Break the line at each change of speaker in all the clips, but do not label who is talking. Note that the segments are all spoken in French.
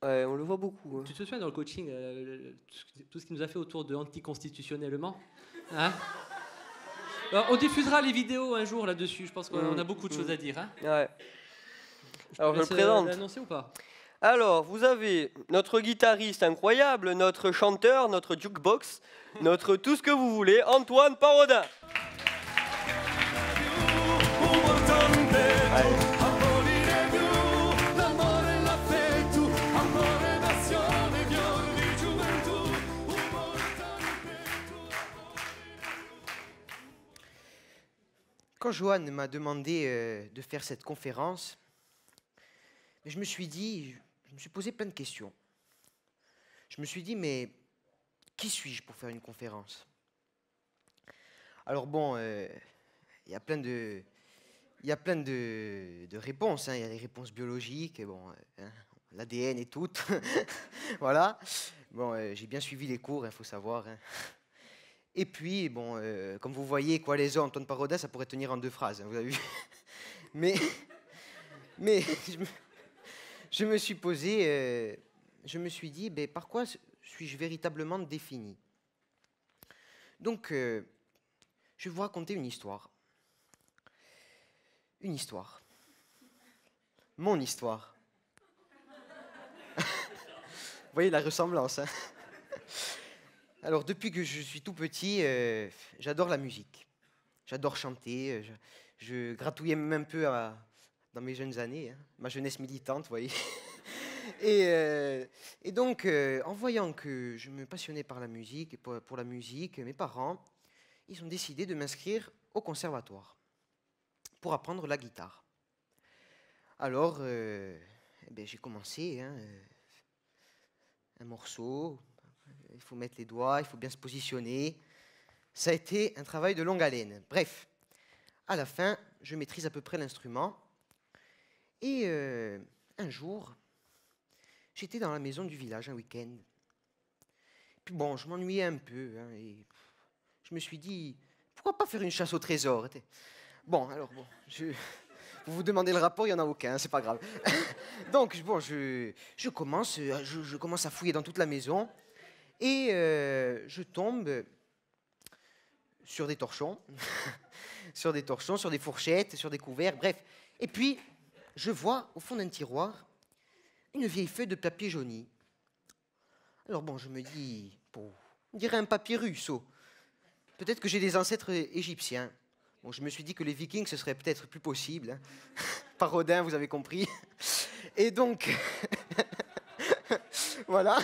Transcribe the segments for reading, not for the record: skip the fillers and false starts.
Ouais, on le voit beaucoup. Hein.
Tu te souviens dans le coaching, tout ce qu'il nous a fait autour de anticonstitutionnellement, hein? Alors, on diffusera les vidéos un jour là-dessus, je pense qu'on a beaucoup de choses à dire. Hein.
Ouais. Alors je le
laisse
présente.
l'annoncer ou pas?
Alors, vous avez notre guitariste incroyable, notre chanteur, notre jukebox, notre tout ce que vous voulez, Antoine Parodin.
Quand Johan m'a demandé de faire cette conférence, je me suis posé plein de questions. Je me suis dit, mais qui suis-je pour faire une conférence? Alors bon, il y a plein de réponses. Hein. Il y a les réponses biologiques, bon, hein, l'ADN et tout. Voilà. Bon, j'ai bien suivi les cours, il faut savoir. Hein. Et puis, bon, comme vous voyez, quoi les os, Antoine Parodin, ça pourrait tenir en 2 phrases, hein, vous avez vu. Mais je me suis posé, je me suis dit, par quoi suis-je véritablement défini? Donc, je vais vous raconter une histoire. Une histoire. Mon histoire. Vous voyez la ressemblance, hein? Alors, depuis que je suis tout petit, j'adore la musique. J'adore chanter. Je gratouillais même un peu dans mes jeunes années, hein, ma jeunesse militante, vous voyez. Et donc, en voyant que je me passionnais par la musique, pour la musique, mes parents, ils ont décidé de m'inscrire au conservatoire pour apprendre la guitare. Alors, j'ai commencé, hein, un morceau. Il faut mettre les doigts, il faut bien se positionner. Ça a été un travail de longue haleine. Bref, à la fin, je maîtrise à peu près l'instrument. Et un jour, j'étais dans la maison du village un week-end. Puis bon, je m'ennuyais un peu. Hein, et je me suis dit, pourquoi pas faire une chasse au trésor? Bon, alors bon, vous vous demandez le rapport, il n'y en a aucun, hein, c'est pas grave. Donc, bon, je commence à fouiller dans toute la maison. Et je tombe sur des torchons, sur des fourchettes, sur des couverts, bref. Et puis, je vois au fond d'un tiroir une vieille feuille de papier jauni. Alors bon, je me dis, on dirait un papyrus. Peut-être que j'ai des ancêtres égyptiens. Bon, je me suis dit que les Vikings, ce serait peut-être plus possible. Hein. Parodin, vous avez compris. Et donc, voilà.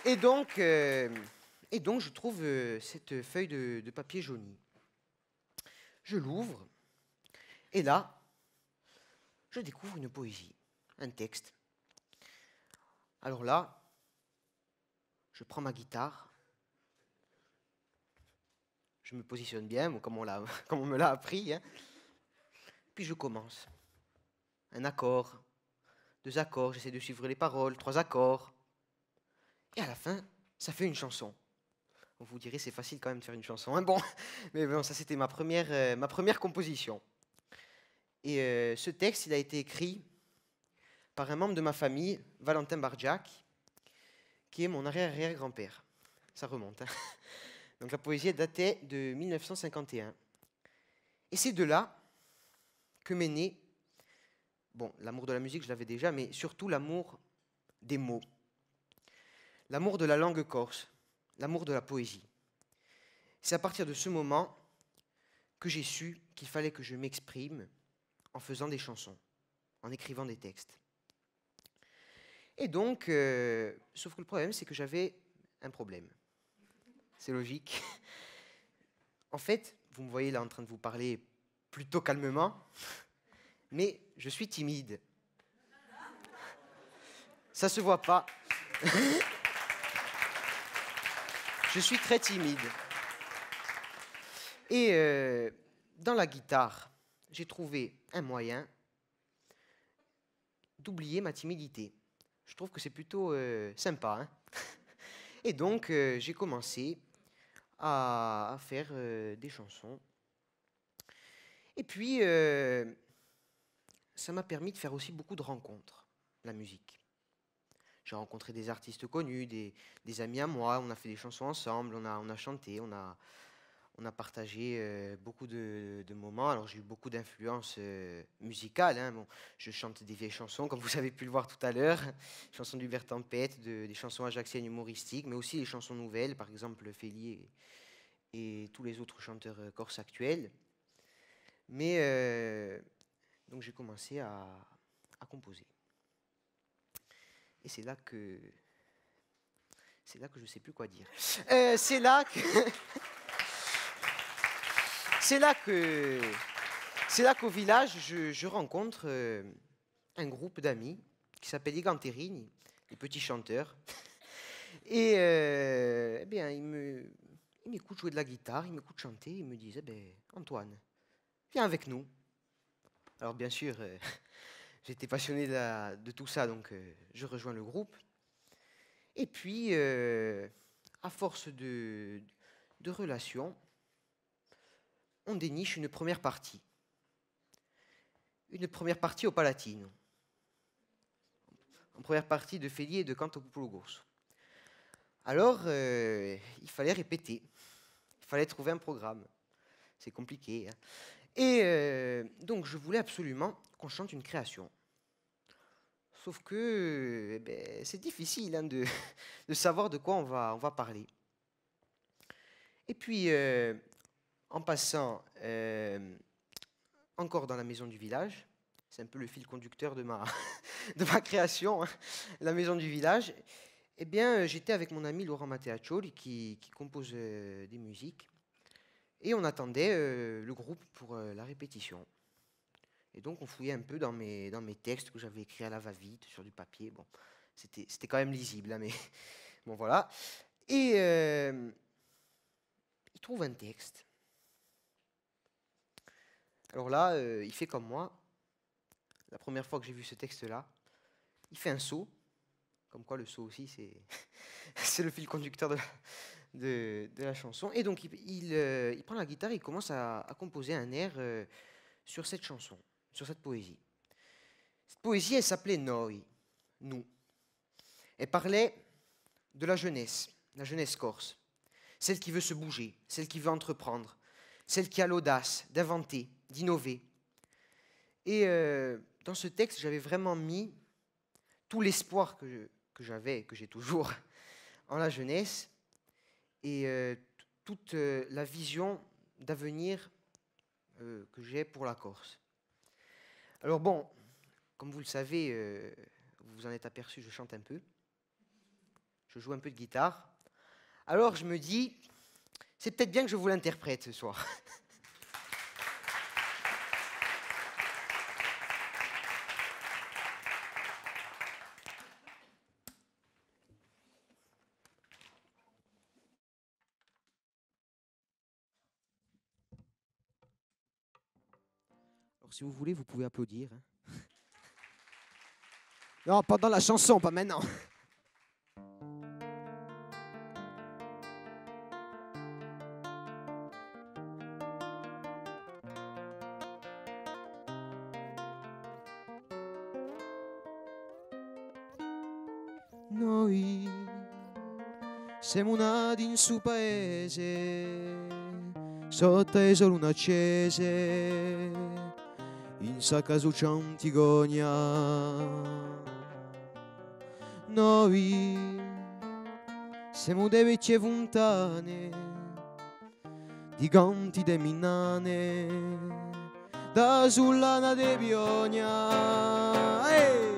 Et donc, je trouve cette feuille de papier jauni. Je l'ouvre, et là, je découvre une poésie, un texte. Alors là, je prends ma guitare, je me positionne bien, comme on me l'a appris, hein, puis je commence. Un accord, 2 accords, j'essaie de suivre les paroles, 3 accords. Et à la fin, ça fait une chanson. Vous direz, c'est facile quand même de faire une chanson. Hein, bon, mais bon, ça c'était ma première composition. Et ce texte, il a été écrit par un membre de ma famille, Valentin Barjac, qui est mon arrière-arrière-grand-père. Ça remonte. Hein. Donc la poésie datait de 1951. Et c'est de là que m'est né, bon, l'amour de la musique, je l'avais déjà, mais surtout l'amour des mots. L'amour de la langue corse, l'amour de la poésie. C'est à partir de ce moment que j'ai su qu'il fallait que je m'exprime en faisant des chansons, en écrivant des textes. Et donc, sauf que le problème, c'est que j'avais un problème. C'est logique. En fait, vous me voyez là en train de vous parler plutôt calmement, mais je suis timide. Ça se voit pas. Je suis très timide. Et dans la guitare, j'ai trouvé un moyen d'oublier ma timidité. Je trouve que c'est plutôt sympa. Hein. Et donc, j'ai commencé à faire des chansons. Et puis, ça m'a permis de faire aussi beaucoup de rencontres, la musique. J'ai rencontré des artistes connus, des amis à moi, on a fait des chansons ensemble, on a chanté, on a partagé beaucoup de moments. Alors j'ai eu beaucoup d'influences musicales. Hein. Bon, je chante des vieilles chansons, comme vous avez pu le voir tout à l'heure. Chansons d'Hubert Tempête, des chansons ajaxiennes humoristiques, mais aussi des chansons nouvelles, par exemple Félier et tous les autres chanteurs corses actuels. Mais donc j'ai commencé à composer. Et c'est là que je ne sais plus quoi dire. C'est là qu'au village, je rencontre un groupe d'amis qui s'appelle Iganterine, les petits chanteurs. Et eh bien, ils m'écoutent jouer de la guitare, ils m'écoutent chanter, ils me disent, eh ben, Antoine, viens avec nous. Alors bien sûr, j'étais passionné de tout ça, donc je rejoins le groupe. Et puis, à force de relations, on déniche une première partie. Une première partie au Palatine. Une première partie de Félier et de Cantopoulogos. Alors, il fallait répéter. Il fallait trouver un programme. C'est compliqué. Hein. Et donc, je voulais absolument qu'on chante une création. Sauf que c'est difficile hein, de savoir de quoi on va parler. Et puis, en passant encore dans la maison du village, c'est un peu le fil conducteur de ma création, hein, la maison du village, eh bien, j'étais avec mon ami Laurent Matteaccioli qui compose des musiques. Et on attendait le groupe pour la répétition. Et donc, on fouillait un peu dans mes textes que j'avais écrits à la va-vite, sur du papier. Bon, c'était quand même lisible, hein, mais bon, voilà. Et il trouve un texte. Alors là, il fait comme moi. La première fois que j'ai vu ce texte-là, il fait un saut. Comme quoi, le saut aussi, c'est le fil conducteur de la chanson. Et donc, il prend la guitare et il commence à composer un air sur cette chanson, sur cette poésie. Cette poésie, elle s'appelait Noi, nous. Elle parlait de la jeunesse corse, celle qui veut se bouger, celle qui veut entreprendre, celle qui a l'audace d'inventer, d'innover. Et dans ce texte, j'avais vraiment mis tout l'espoir que j'avais, que j'ai toujours en la jeunesse, et toute la vision d'avenir que j'ai pour la Corse. Alors bon, comme vous le savez, vous vous en êtes aperçu, je chante un peu. Je joue un peu de guitare. Alors je me dis, c'est peut-être bien que je vous l'interprète ce soir. Alors si vous voulez, vous pouvez applaudir. Hein. Non, pendant la chanson, pas maintenant. Noi siamo nati in suo paese, sotto le sole luna accese, in sa casuccia Antigogna. Noi siamo dei vecchie fontane, di canti de minnane, da sull'ana de Piogna. Hey!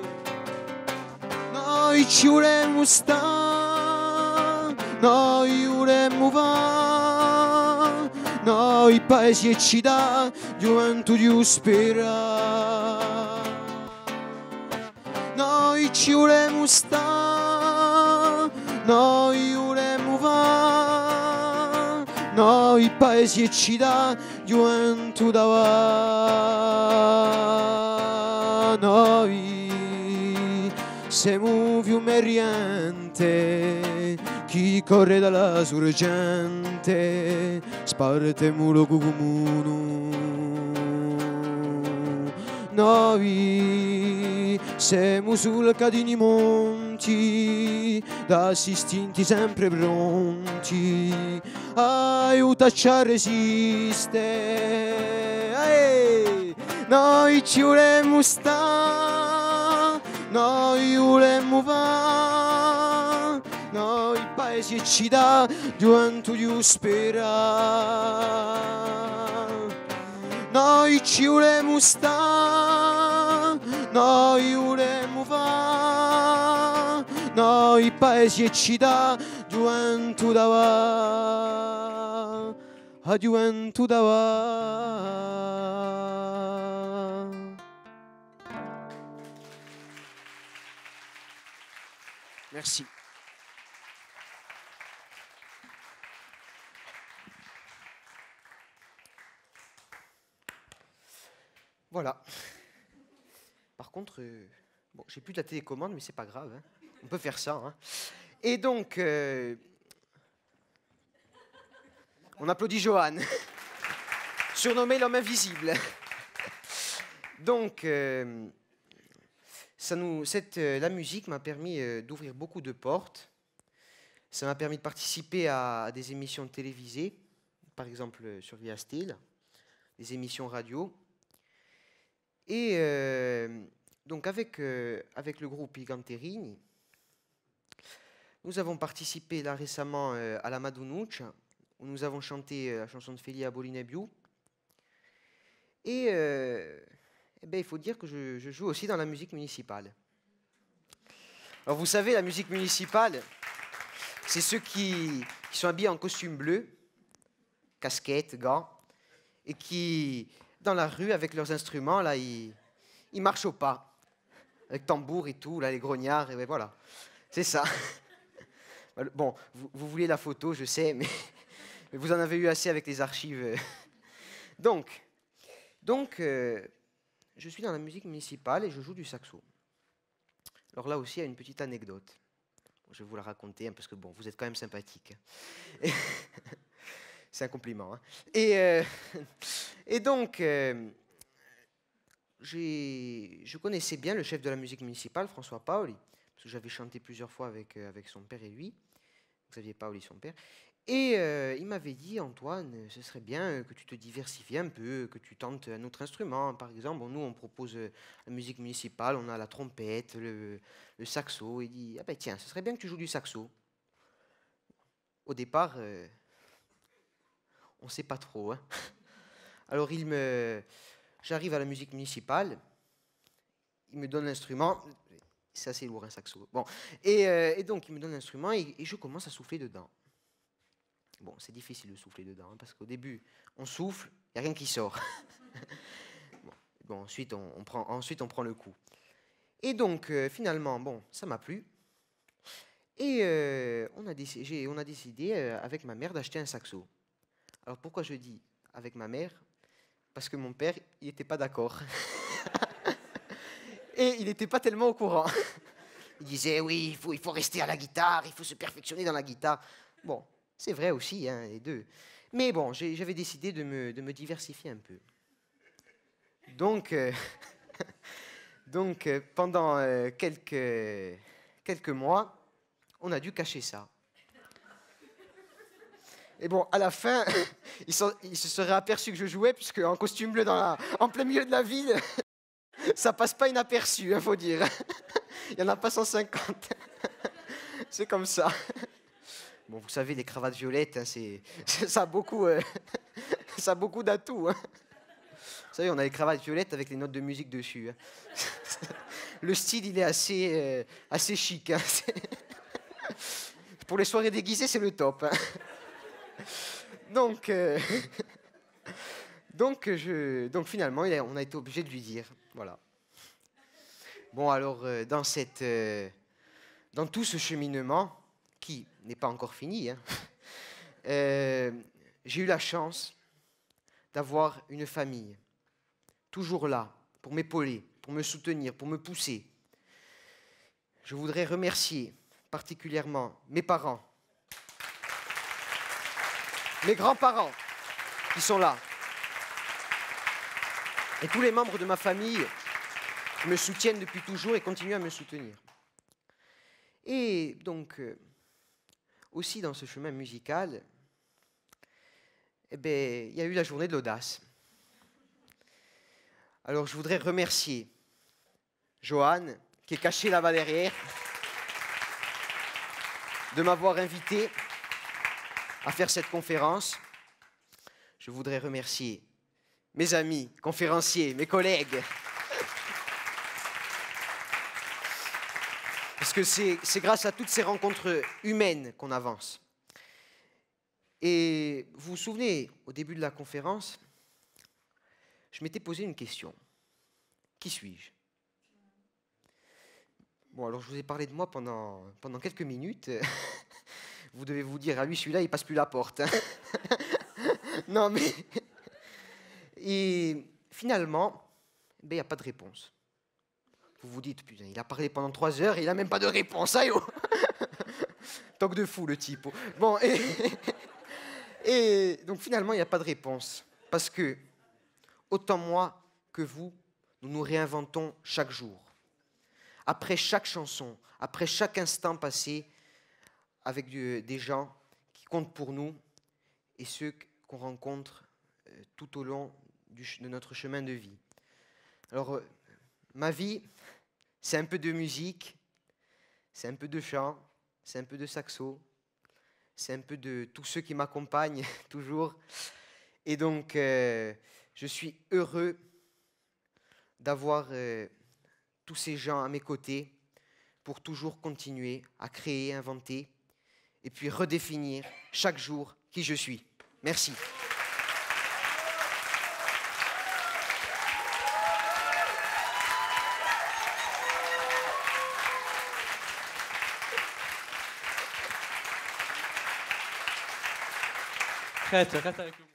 Noi ci vorremmo sta, noi vorremmo va, noi paesi e città, gioventù di spera. Noi ci vorremmo sta, noi vorremmo va, noi paesi e città, gioventù da va. Noi siamo fiume riente, chi corre dalla sorgente, spartemo lo comune. noi siamo sul cadini monti, da assistenti sempre pronti, aiutaci a resistere. Noi ci volemo sta, noi volemo va, noi paesi e città, gioventù di sperare. Noi ci volemo sta, noi volemo va, noi paesi e città, gioventù da va, a gioventù da va. Merci. Voilà. Par contre, bon, j'ai plus de la télécommande, mais c'est pas grave. Hein. On peut faire ça. Hein. Et donc, on applaudit Johan, surnommé l'homme invisible. Donc, la musique m'a permis d'ouvrir beaucoup de portes. Ça m'a permis de participer à des émissions télévisées, par exemple sur Via Steel, des émissions radio. Et donc avec le groupe I Canterini, nous avons participé là récemment à la Madunnuccia, où nous avons chanté la chanson de Felia Bolinebiu. Et il faut dire que je joue aussi dans la musique municipale. Alors vous savez, la musique municipale, c'est ceux qui sont habillés en costume bleu, casquette, gants, et qui, dans la rue, avec leurs instruments, là, ils marchent au pas, avec tambour et tout, là, les grognards, et voilà. C'est ça. Bon, vous voulez la photo, je sais, mais vous en avez eu assez avec les archives. Donc, je suis dans la musique municipale et je joue du saxo. Alors là aussi, il y a une petite anecdote. Je vais vous la raconter, hein, parce que bon, vous êtes quand même sympathique. C'est un compliment. Hein. Et donc, je connaissais bien le chef de la musique municipale, François Paoli, parce que j'avais chanté plusieurs fois avec son père et lui, Xavier Paoli, son père. Et il m'avait dit, Antoine, ce serait bien que tu te diversifies un peu, que tu tentes un autre instrument. Par exemple, nous, on propose la musique municipale, on a la trompette, le saxo. Il dit, ah ben tiens, ce serait bien que tu joues du saxo. Au départ, on ne sait pas trop. Hein. Alors, j'arrive à la musique municipale, il me donne l'instrument. C'est assez lourd, un saxo. Bon. Et donc, il me donne l'instrument et je commence à souffler dedans. Bon, c'est difficile de souffler dedans, hein, parce qu'au début, on souffle, il n'y a rien qui sort. Bon, ensuite, on prend le coup. Et donc, finalement, bon, ça m'a plu. Et on a décidé, avec ma mère, d'acheter un saxo. Alors, pourquoi je dis avec ma mère? Parce que mon père, il n'était pas d'accord. Et il n'était pas tellement au courant. Il disait, oui, il faut rester à la guitare, il faut se perfectionner dans la guitare. Bon. C'est vrai aussi, hein, les deux. Mais bon, j'avais décidé de me diversifier un peu. Donc, pendant quelques mois, on a dû cacher ça. Et bon, à la fin, ils se seraient aperçus que je jouais, puisque en costume bleu en plein milieu de la ville, ça passe pas inaperçu, il faut dire. Il n'y en a pas 150. C'est comme ça. Bon, vous savez, les cravates violettes, hein, ça a beaucoup d'atouts. Hein. Vous savez, on a les cravates violettes avec les notes de musique dessus. Hein. Le style, il est assez chic. Hein. Pour les soirées déguisées, c'est le top. Hein. Donc finalement, on a été obligé de lui dire. Voilà. Bon, alors, dans tout ce cheminement, qui n'est pas encore fini, hein, j'ai eu la chance d'avoir une famille toujours là pour m'épauler, pour me soutenir, pour me pousser. Je voudrais remercier particulièrement mes parents, mes grands-parents qui sont là, et tous les membres de ma famille me soutiennent depuis toujours et continuent à me soutenir. Et donc, aussi dans ce chemin musical, eh ben, il y a eu la journée de l'audace. Alors, je voudrais remercier Johan, qui est caché là-bas derrière, de m'avoir invité à faire cette conférence. Je voudrais remercier mes amis, conférenciers, mes collègues. Parce que c'est grâce à toutes ces rencontres humaines qu'on avance. Et vous vous souvenez, au début de la conférence, je m'étais posé une question. Qui suis-je? Bon, alors je vous ai parlé de moi pendant quelques minutes. Vous devez vous dire, ah lui, celui-là, il passe plus la porte. Hein. Non, mais... Et finalement, il n'y a pas de réponse. Vous vous dites, putain, il a parlé pendant 3 heures et il n'a même pas de réponse. Aïe, oh. Toc de fou, le type. Bon, et donc finalement, il n'y a pas de réponse. Parce que, autant moi que vous, nous nous réinventons chaque jour. Après chaque chanson, après chaque instant passé avec des gens qui comptent pour nous et ceux qu'on rencontre tout au long de notre chemin de vie. Alors, ma vie, c'est un peu de musique, c'est un peu de chant, c'est un peu de saxo, c'est un peu de tous ceux qui m'accompagnent toujours. Et donc, je suis heureux d'avoir tous ces gens à mes côtés pour toujours continuer à créer, inventer et puis redéfinir chaque jour qui je suis. Merci.
Arrête avec le